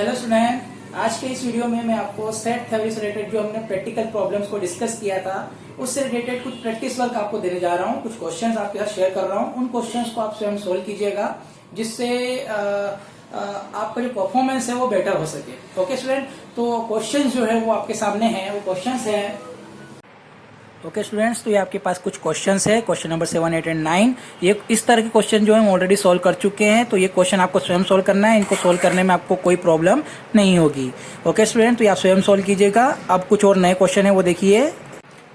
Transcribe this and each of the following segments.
Hello student, आज के इस वीडियो में मैं आपको सेट थ्योरी से रिलेटेड जो हमने प्रैक्टिकल प्रॉब्लम्स को डिस्कस किया था उससे रिलेटेड कुछ प्रैक्टिस वर्क आपको देने जा रहा हूँ। कुछ क्वेश्चंस आपके साथ शेयर कर रहा हूँ, उन क्वेश्चंस को आप स्वयं सोल्व कीजिएगा जिससे आपका जो परफॉर्मेंस है वो बेटर हो सके। ओके स्टूडेंट, तो क्वेश्चंस जो है वो आपके सामने हैं। वो क्वेश्चंस है ओके स्टूडेंट्स, तो ये आपके पास कुछ क्वेश्चंस है। Question number 7, 8 and 9। ये इस तरह के क्वेश्चन जो है हम ऑलरेडी सॉल्व कर चुके हैं, तो ये क्वेश्चन आपको स्वयं सॉल्व करना है। इनको सॉल्व करने में आपको कोई प्रॉब्लम नहीं होगी। ओके स्टूडेंट, तो ये आप स्वयं सॉल्व कीजिएगा। अब कुछ और नए क्वेश्चन है वो देखिए।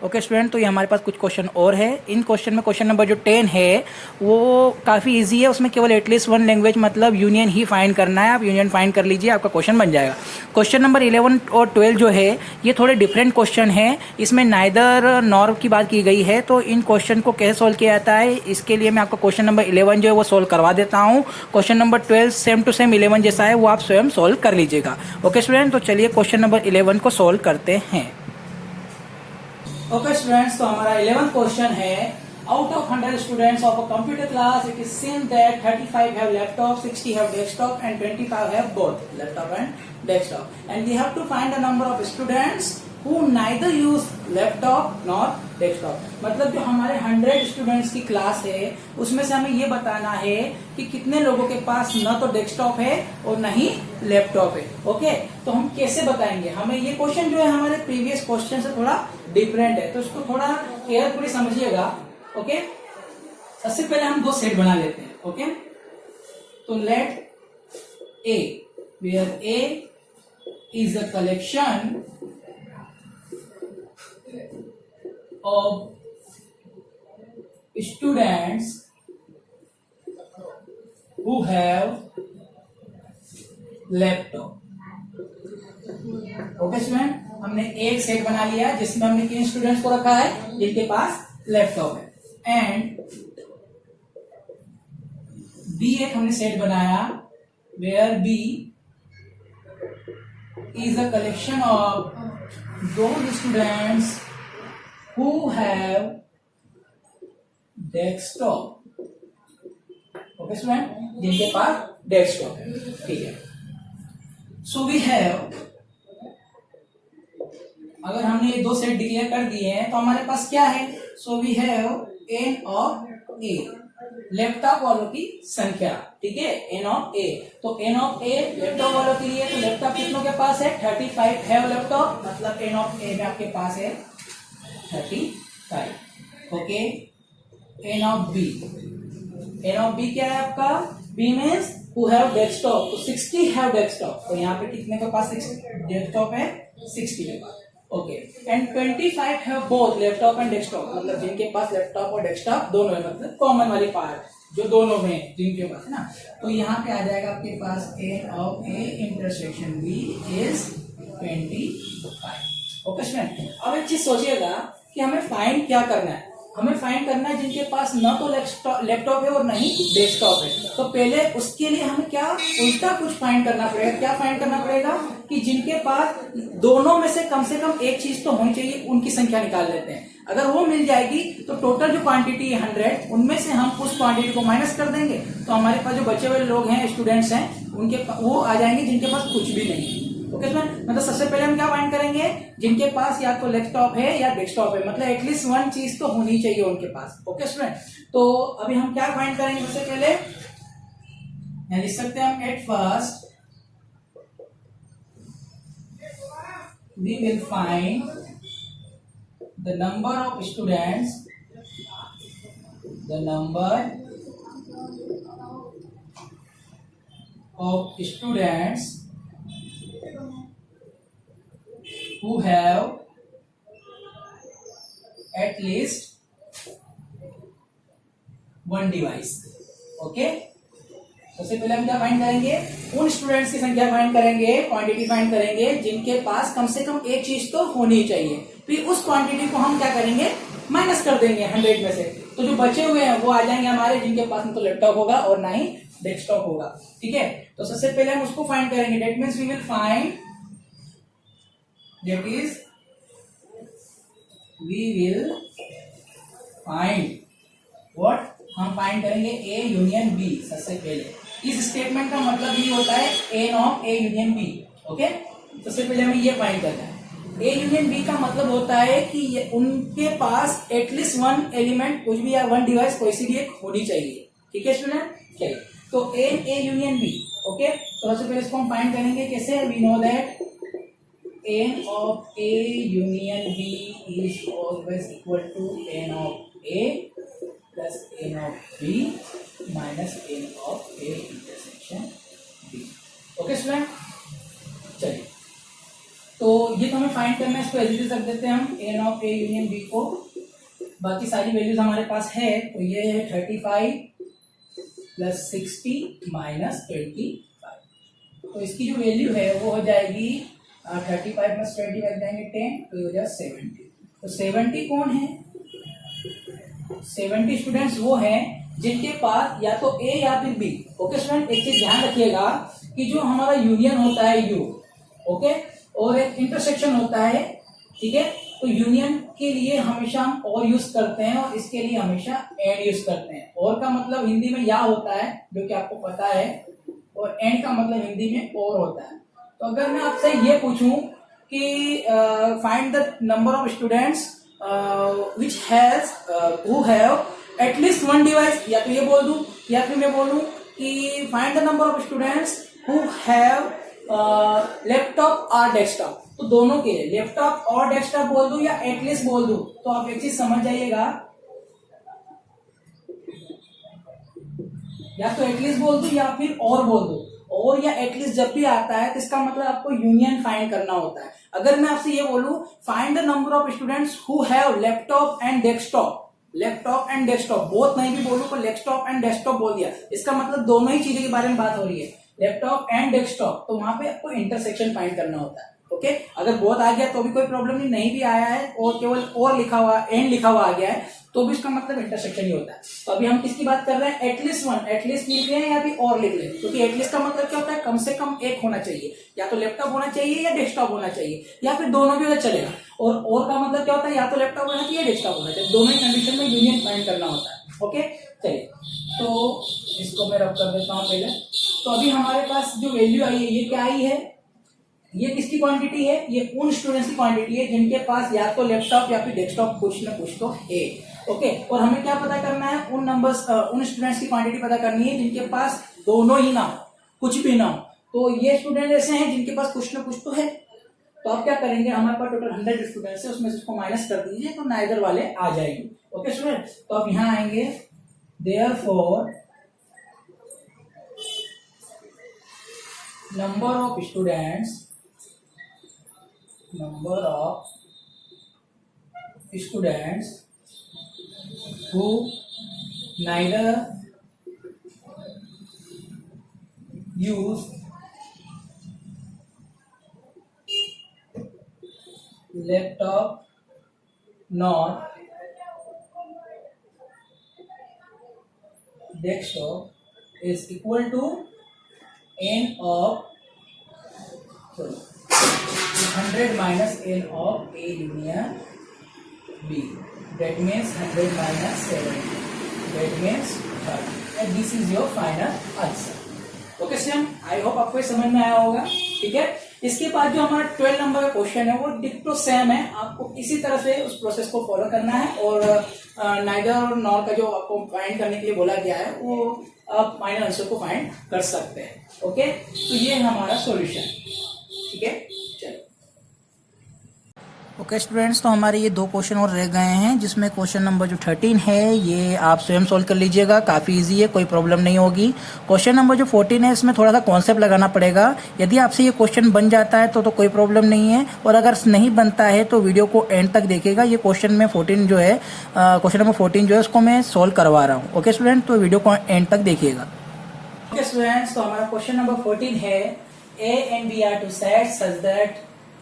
ओके स्टूडेंट, तो ये हमारे पास कुछ क्वेश्चन और है। इन क्वेश्चन में क्वेश्चन नंबर जो 10 है वो काफ़ी इजी है। उसमें केवल एटलीस्ट वन लैंग्वेज मतलब यूनियन ही फाइंड करना है। आप यूनियन फाइंड कर लीजिए, आपका क्वेश्चन बन जाएगा। क्वेश्चन नंबर 11 और 12 जो है ये थोड़े डिफरेंट क्वेश्चन है। इसमें नाइदर नॉर की बात की गई है, तो इन क्वेश्चन को कैसे सॉल्व किया जाता है इसके लिए मैं आपको क्वेश्चन नंबर 11 जो है वो सॉल्व करवा देता हूँ। Question number 12 same to same 11 जैसा है, वो आप स्वयं सॉल्व कर लीजिएगा। ओके स्टूडेंट, तो चलिए क्वेश्चन नंबर 11 को सॉल्व करते हैं। ओके स्टूडेंट्स, तो हमारा 11th क्वेश्चन है, out of 100 students of a computer class it is seen that 35 have laptop, 60 have desktop and 25 have both laptop and desktop and we have to find the number of students who neither use laptop nor desktop. मतलब जो हमारे 100 students की class है उसमें से हमें ये बताना है कि कितने लोगों के पास न तो डेस्कटॉप है और न ही लैपटॉप है। ओके, तो हम कैसे बताएंगे? हमें ये क्वेश्चन जो है हमारे प्रीवियस क्वेश्चन से थोड़ा डिफरेंट है, तो इसको थोड़ा केयरफुली समझिएगा। ओके, सबसे पहले हम दो सेट बना लेते हैं। ओके, तो let A where A is a collection of students who have laptop। Okay student, हमने एक सेट बना लिया जिसमें हमने किन स्टूडेंट्स को रखा है जिनके पास लैपटॉप है, एंड बी एक हमने सेट बनाया where B is a collection of those students who have desktop। Okay student, जिनके पास डेस्कटॉप है। ठीक है, सो वी हैव, अगर हमने ये दो सेट डिक्लेयर कर दिए हैं तो हमारे पास क्या है? So we have n of A, laptop वालों की संख्या। ठीक है, एन ऑफ ए, तो एन ऑफ ए लैपटॉप वालों के लिए, तो लैपटॉप कितनों के पास है? 35 हैव लैपटॉप, मतलब एन ऑफ ए में आपके पास है 35। Okay, n of B, n of B क्या है आपका? B means who have desktop, तो 60 हैव डेस्कटॉप, तो यहाँ पे कितने के पास डेस्कटॉप है? 60 के पास। Okay, and 25 have both laptop and desktop, मतलब जिनके पास लैपटॉप और डेस्कटॉप दोनों है, मतलब कॉमन वाली पार्ट जो दोनों में जिनके पास है ना, तो यहाँ पे आ जाएगा आपके पास n of A intersection B is 25। Okay student, अब एक चीज सोचिएगा कि हमें फाइंड क्या करना है। हमें फाइंड करना है जिनके पास न तो लैपटॉप है और न ही डेस्कटॉप है। तो पहले उसके लिए हमें क्या उल्टा कुछ फाइंड करना पड़ेगा। क्या फाइंड करना पड़ेगा? कि जिनके पास दोनों में से कम एक चीज तो होनी चाहिए, उनकी संख्या निकाल लेते हैं। अगर वो मिल जाएगी तो टोटल जो क्वांटिटी है 100, उनमें से हम उस क्वांटिटी को माइनस कर देंगे, तो हमारे पास जो बचे हुए लोग हैं, स्टूडेंट्स हैं, उनके वो आ जाएंगे जिनके पास कुछ भी नहीं है। ओके स्टूडेंट, मतलब सबसे पहले हम क्या फाइंड करेंगे? जिनके पास या तो लैपटॉप है या डेस्कटॉप है, मतलब एटलीस्ट वन चीज तो होनी चाहिए उनके पास। ओके स्टूडेंट, तो अभी हम क्या फाइंड करेंगे? सबसे पहले यहाँ लिख सकते हैं हम, at first we will find the number of students, the number of students who have at least one device। Okay, सबसे पहले हम क्या फाइंड करेंगे? उन स्टूडेंट्स की संख्या फाइंड करेंगे, क्वांटिटी फाइंड करेंगे जिनके पास कम से कम एक चीज तो होनी चाहिए। फिर उस क्वांटिटी को हम क्या करेंगे? माइनस कर देंगे 100 में से, तो जो बचे हुए हैं वो आ जाएंगे हमारे जिनके पास न तो लैपटॉप होगा और ना ही डेस्कटॉप होगा। ठीक है, तो सबसे पहले हम उसको फाइंड करेंगे। That means we will find, that is we will find what? हम फाइंड करेंगे ए यूनियन बी सबसे पहले। इस स्टेटमेंट का मतलब ये होता है n of A union B. Okay, सबसे पहले हमें ये फाइंड करना है। ए यूनियन बी का मतलब होता है कि उनके पास एटलीस्ट वन एलिमेंट कुछ भी या वन डिवाइस कोई सी भी एक होनी चाहिए। ठीक है स्टूडेंट, चलिए तो n A union B. Okay, तो सबसे पहले इसको हम फाइंड करेंगे कैसे। We know that n of A union B is always equal to n of A plus n of B minus n of A intersection B. Okay student, चलिए तो ये तो हमें फाइंड करना है, इसको एज रख देते हैं हम n of A union B को। बाकी सारी वैल्यूज हमारे पास है, तो ये है 35 प्लस 60 माइनस 25। तो इसकी जो वैल्यू है वो हो जाएगी 35 प्लस 20 लग जाएंगे 10, तो हो जाए 70। तो 70 कौन है? 70 स्टूडेंट्स वो हैं जिनके पास या तो ए या फिर बी। ओके स्टूडेंट, एक चीज ध्यान रखिएगा कि जो हमारा यूनियन होता है यू, ओके, और एक इंटरसेक्शन होता है, ठीक है, तो यूनियन के लिए हमेशा हम और यूज करते हैं और इसके लिए हमेशा एंड यूज करते हैं। और का मतलब हिंदी में या होता है जो कि आपको पता है, और एंड का मतलब हिंदी में और होता है। तो अगर मैं आपसे ये पूछूं कि find the number of students which has who have at least one device, या तो ये बोल दूं या फिर मैं बोलूं कि find the number of students who have laptop और डेस्कटॉप, तो दोनों के लिए लैपटॉप और डेस्कटॉप बोल दूं या एटलीस्ट बोल दूं, तो आप एक चीज समझ जाइएगा, या तो एटलीस्ट बोल दूं या फिर और बोल दूं। और या एटलीस्ट जब भी आता है तो इसका मतलब आपको यूनियन फाइंड करना होता है। अगर मैं आपसे ये बोलूं find the number of students who have laptop and desktop, laptop and desktop both नहीं भी बोलूं पर लैपटॉप एंड डेस्कटॉप बोल दिया, इसका मतलब दोनों ही चीजों के बारे में बात हो रही है, लैपटॉप एंड डेस्कटॉप। तो वहां पे आपको इंटरसेक्शन फाइंड करना होता है। ओके, अगर बहुत आ गया तो भी कोई प्रॉब्लम नहीं, नहीं भी आया है और केवल और लिखा हुआ एंड लिखा हुआ आ गया है तो भी इसका मतलब इंटरसेक्शन ही होता है। तो अभी हम किसकी बात कर रहे हैं? एटलीस्ट वन, एटलीस्ट लिख रहे हैं या फिर और लिख रहे हैं, क्योंकि एटलीस्ट का मतलब क्या होता है? कम से कम एक होना चाहिए, या तो लैपटॉप होना चाहिए या डेस्कटॉप होना चाहिए, या फिर दोनों भी अगर चलेगा। और का मतलब क्या होता है? या तो लैपटॉप होना चाहिए या डेस्कटॉप होना चाहिए, दोनों ही कंडीशन में यूनियन फाइंड करना होता है। ओके, चलिए तो इसको मैं रब कर देता हूँ पहले। तो अभी हमारे पास जो वैल्यू आई है ये क्या आई है? ये किसकी क्वांटिटी है? ये उन स्टूडेंट्स की क्वांटिटी है जिनके पास या तो लैपटॉप या फिर डेस्कटॉप कुछ न कुछ तो है। ओके, और हमें क्या पता करना है? उन नंबर्स उन स्टूडेंट्स की क्वांटिटी पता करनी है जिनके पास दोनों ही ना हो, कुछ भी ना हो। तो ये स्टूडेंट ऐसे हैं जिनके पास कुछ न कुछ तो है। तो आप क्या करेंगे? हमारे पास टोटल 100 स्टूडेंट्स है, उसमें से इसको माइनस कर दीजिए तो नाइदर वाले आ जाएंगे। ओके स्टूडेंट, तो आप यहाँ आएंगे, therefore number of students who neither use laptop nor desktop is equal to n of 100 minus n of A union B. That means 100 minus 70. That means 30. And this is your final answer. Okay student, I hope आपको समझ में आया होगा। ठीक है, इसके बाद जो हमारा 12 नंबर का क्वेश्चन है वो डिक्टो सेम है, आपको इसी तरह से उस प्रोसेस को फॉलो करना है और नाइदर और नॉर का जो आपको फाइंड करने के लिए बोला गया है वो आप फाइनल आंसर को फाइंड कर सकते हैं। ओके, तो ये है हमारा सॉल्यूशन। ठीक है, चलो। ओके स्टूडेंट्स, तो हमारे ये दो क्वेश्चन और रह गए हैं, जिसमें क्वेश्चन नंबर जो 13 है ये आप स्वयं सॉल्व कर लीजिएगा, काफ़ी इजी है, कोई प्रॉब्लम नहीं होगी। क्वेश्चन नंबर जो 14 है इसमें थोड़ा सा कॉन्सेप्ट लगाना पड़ेगा। यदि आपसे ये क्वेश्चन बन जाता है तो कोई प्रॉब्लम नहीं है, और अगर नहीं बनता है तो वीडियो को एंड तक देखिएगा। ये क्वेश्चन में 14 जो है क्वेश्चन नंबर 14 जो है उसको मैं सॉल्व करवा रहा हूँ। ओके स्टूडेंट, तो वीडियो को एंड तक देखिएगा। ओके स्टूडेंट्स, तो हमारा क्वेश्चन नंबर 14 है A and B are two sets such that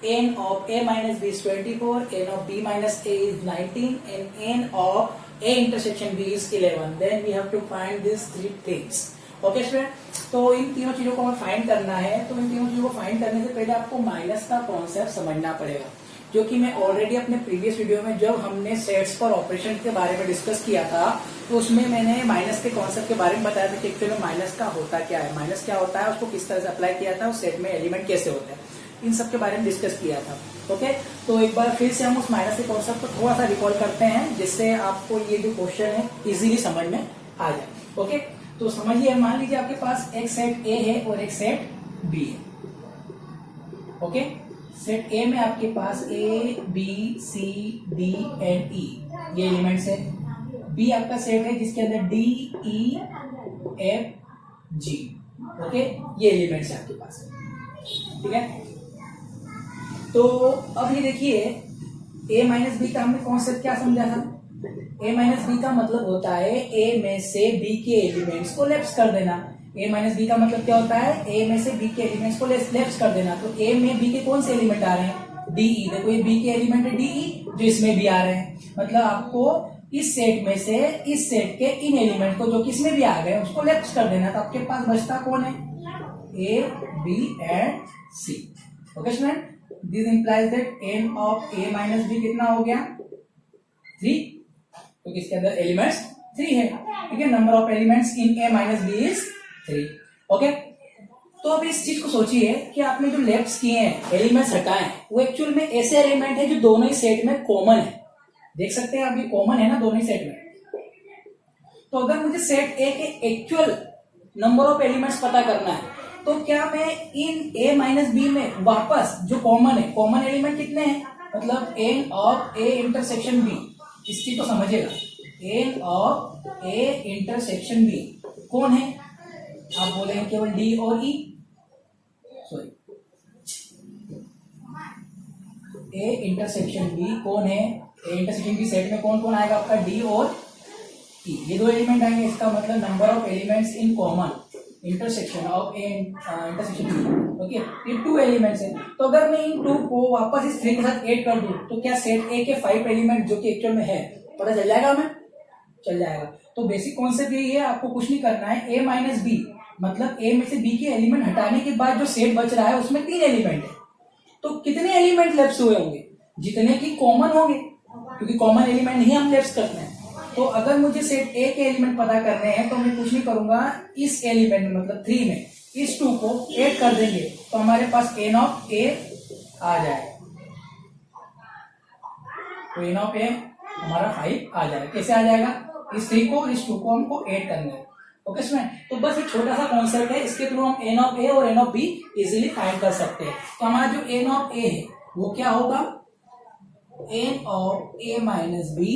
n of A minus B is 24, n of B minus A is 19, and n of A intersection B is 11. Then we have to find these three things. Okay student, तो इन तीनों चीजों को हमें find करना है। तो इन तीनों चीजों को फाइंड करने से पहले आपको माइनस का कॉन्सेप्ट समझना पड़ेगा। जो कि मैं ऑलरेडी अपने प्रीवियस वीडियो में जब हमने सेट्स पर ऑपरेशन के बारे में डिस्कस किया था तो उसमें मैंने माइनस के कॉन्सेप्ट के बारे में बताया था कि एक्चुअली माइनस का होता क्या है, माइनस क्या होता है, उसको किस तरह से अप्लाई किया था, उस सेट में एलिमेंट कैसे होते हैं, इन सब के बारे में डिस्कस किया था। ओके, तो एक बार फिर से हम उस माइनस के कॉन्सेप्ट को थोड़ा सा रिकॉल करते हैं जिससे आपको ये जो क्वेश्चन है इजीली समझ में आ जाए। ओके, तो समझिए, मान लीजिए आपके पास एक सेट ए है और एक सेट बी है। ओके, सेट ए में आपके पास A B C D and E ये एलिमेंट्स है। बी आपका सेट है जिसके अंदर D E F G, okay, ये एलिमेंट्स है आपके पास, ठीक है। तो अब ये देखिए, ए माइनस बी का हमने कॉन्सेप्ट क्या समझा था। ए माइनस बी का मतलब होता है ए में से बी के एलिमेंट्स को लेफ्ट कर देना। ए माइनस बी का मतलब क्या होता है, ए में से बी के एलिमेंट्स को लेफ्ट कर देना। तो ए में बी के कौन से एलिमेंट आ रहे हैं, डी ई, देखो ये बी के एलिमेंट है डी ई, जो इसमें भी आ रहे हैं। मतलब आपको इस सेट में से इस सेट के इन एलिमेंट को जो किसमें भी आ गए उसको लेफ्ट कर देना। तो आपके पास बचता कौन है, A B and C. Okay student, this implies that n of a minus B कितना हो गया, 3, क्योंकि इसके अंदर एलिमेंट्स 3 है, ठीक है। Number of elements in a minus B is 3। Okay, तो अब इस चीज को सोचिए कि आपने जो लेफ्ट किए हैं, एलिमेंट्स हटाए, वो एक्चुअल में ऐसे एलिमेंट है जो दोनों ही सेट में कॉमन है। देख सकते हैं आप, ये कॉमन है ना दोनों ही सेट में। तो अगर मुझे सेट ए के एक्चुअल नंबर ऑफ एलिमेंट्स पता करना है तो क्या मैं इन a माइनस बी में वापस जो कॉमन है, कॉमन एलिमेंट कितने हैं, मतलब n of a intersection b, इस चीज को समझिएगा, n of a intersection b कौन है, आप बोलेंगे केवल d और e, sorry, a intersection b कौन है, a इंटरसेक्शन b सेट में कौन कौन आएगा आपका, d और e, ये दो एलिमेंट आएंगे। इसका मतलब number of elements in common intersection of A intersection B, okay, ये 2 एलिमेंट्स हैं। तो अगर मैं इन 2 को वापस इस 3 के साथ ऐड कर दूं तो क्या सेट ए के 5 एलिमेंट जो कि एक्चुअल में है पता चल जाएगा हमें, चल जाएगा। तो बेसिक कॉन्सेप्ट यही है, आपको कुछ नहीं करना है। ए माइनस बी मतलब ए में से बी के एलिमेंट हटाने के बाद जो सेट बच रहा है उसमें 3 एलिमेंट है। तो कितने एलिमेंट लेफ्ट हुए होंगे, जितने की कॉमन होंगे, क्योंकि कॉमन एलिमेंट ही हम लेफ्ट करते हैं। तो अगर मुझे सेट ए के एलिमेंट पता करने हैं तो मैं कुछ नहीं करूंगा, इस एलिमेंट में मतलब 3 में इस 2 को ऐड कर देंगे तो हमारे पास n ऑफ a आ जाएगा। तो n ऑफ a हमारा 5 आ जाएगा। कैसे आ जाएगा, इस 3 को इस 2 को हमको ऐड करना है। ओके स्टूडेंट, तो बस एक छोटा सा कॉन्सेप्ट है, इसके थ्रू हम n ऑफ a और n of b easily find कर सकते हैं। तो हमारा जो n ऑफ a है वो क्या होगा, n of a minus B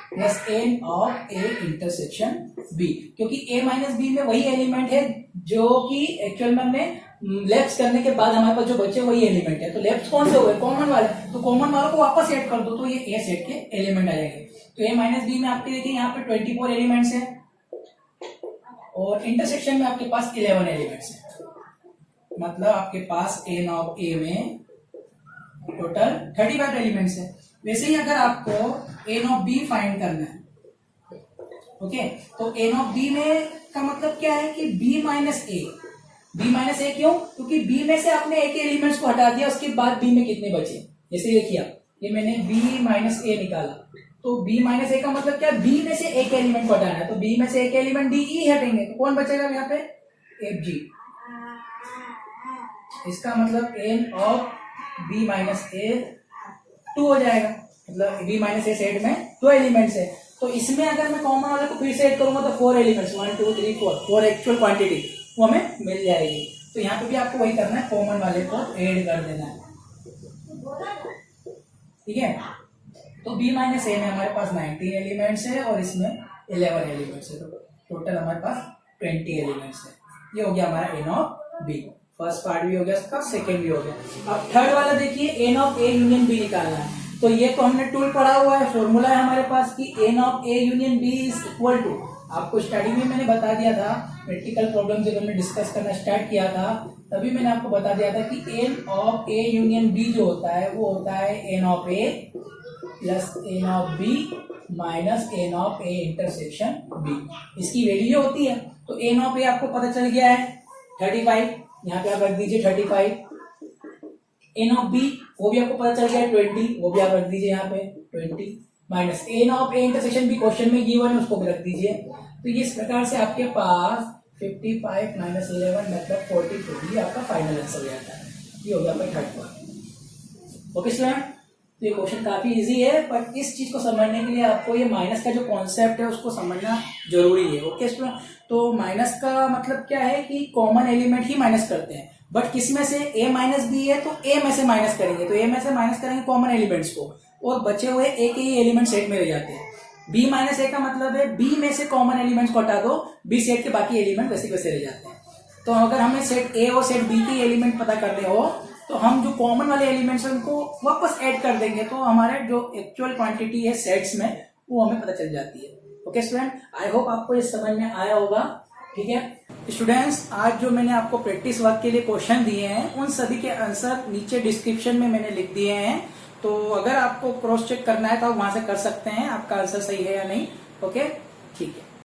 plus n of a intersection b, क्योंकि a माइनस बी में वही एलिमेंट है जो कि एक्चुअल में हमने लेफ्ट करने के बाद हमारे पास जो बचे वही एलिमेंट है। तो लेफ्ट कौन से हुए, कॉमन वाले, तो कॉमन वालों को वापस ऐड कर दो तो ये a सेट के एलिमेंट आ जाएंगे। तो a माइनस बी में आपके देखिए यहाँ पे 24 एलिमेंट्स है और इंटरसेक्शन में आपके पास 11 एलिमेंट्स है, मतलब आपके पास n ऑफ a में टोटल 35 एलिमेंट्स है। वैसे ही अगर आपको n ऑफ b फाइंड करना है, ओके, तो n ऑफ b में का मतलब क्या है कि b minus a, b minus a क्यों, क्योंकि b में से आपने a के एलिमेंट्स को हटा दिया, उसके बाद b में कितने बचे। जैसे देखिए आप, ये मैंने b माइनस a निकाला, तो b माइनस a का मतलब क्या, b में से एक एलिमेंट को हटाना है, तो b में से एक एलिमेंट d e हटेंगे तो कौन बचेगा यहाँ पे, f g। इसका मतलब n of b minus a 2 हो जाएगा, मतलब b माइनस a सेट में 2 एलिमेंट्स है। तो इसमें अगर मैं कॉमन वाले को फिर से ऐड करूंगा तो 4 एलिमेंट्स, 1 2 3 4 एक्चुअल क्वांटिटी वो हमें मिल जाएगी। तो यहाँ पे भी आपको वही करना है, कॉमन वाले को ऐड कर देना है, ठीक है। तो b माइनस a में हमारे पास 19 एलिमेंट्स है और इसमें 11 एलिमेंट्स है, तो टोटल हमारे पास 20 एलिमेंट्स है। ये हो गया हमारा n of b, first part भी हो गया इसका, सेकेंड भी हो गया। अब थर्ड वाला देखिए, n of a union b निकालना है। तो ये तो हमने टूल पढ़ा हुआ है, फॉर्मूला है हमारे पास कि n of a union b is equal to, आपको स्टडी में मैंने बता दिया था, प्रैक्टिकल प्रॉब्लम जब हमने डिस्कस करना स्टार्ट किया था तभी मैंने आपको बता दिया था कि n of a union b जो होता है वो होता है n of a plus n of b minus n of a intersection b, इसकी वैल्यू होती है। तो n ऑफ a आपको पता चल गया है 35, यहाँ पे आप रख दीजिए 35, एन ऑफ बी वो भी आपको पता चल गया 20, वो भी आप रख दीजिए यहाँ पे 20 minus n of A intersection भी क्वेश्चन में गिवन है, उसको भी रख दीजिए। तो ये इस प्रकार से आपके पास 55 माइनस 11 मतलब 42 ये आपका फाइनल आंसर हो जाता है। ये हो गया आपका थर्ड पार्ट। ओके स्टूडेंट, तो ये क्वेश्चन काफी इजी है, पर इस चीज को समझने के लिए आपको ये माइनस का जो कॉन्सेप्ट है उसको समझना जरूरी है। ओके स्टूडेंट, तो माइनस का मतलब क्या है कि कॉमन एलिमेंट ही माइनस करते हैं, बट किसमें से ए माइनस बी है तो ए में से माइनस करेंगे, तो ए में से माइनस करेंगे कॉमन एलिमेंट्स को, और बचे हुए ए के ही एलिमेंट सेट में रह जाते हैं। बी माइनस ए का मतलब है बी में से कॉमन एलिमेंट्स को हटा दो, बी सेट के बाकी एलिमेंट वैसे वैसे रह जाते हैं। तो अगर हमें सेट ए और सेट बी के एलिमेंट पता करने हो तो हम जो कॉमन वाले एलिमेंट्स हैं उनको वापस ऐड कर देंगे, तो हमारे जो एक्चुअल क्वांटिटी है सेट्स में वो हमें पता चल जाती है। ओके स्टूडेंट, आई होप आपको ये समझ में आया होगा। ठीक है स्टूडेंट्स, आज जो मैंने आपको प्रैक्टिस वर्क के लिए क्वेश्चन दिए हैं उन सभी के आंसर नीचे डिस्क्रिप्शन में मैंने लिख दिए हैं, तो अगर आपको क्रॉस चेक करना है तो आप वहां से कर सकते हैं आपका आंसर सही है या नहीं। ओके ठीक है।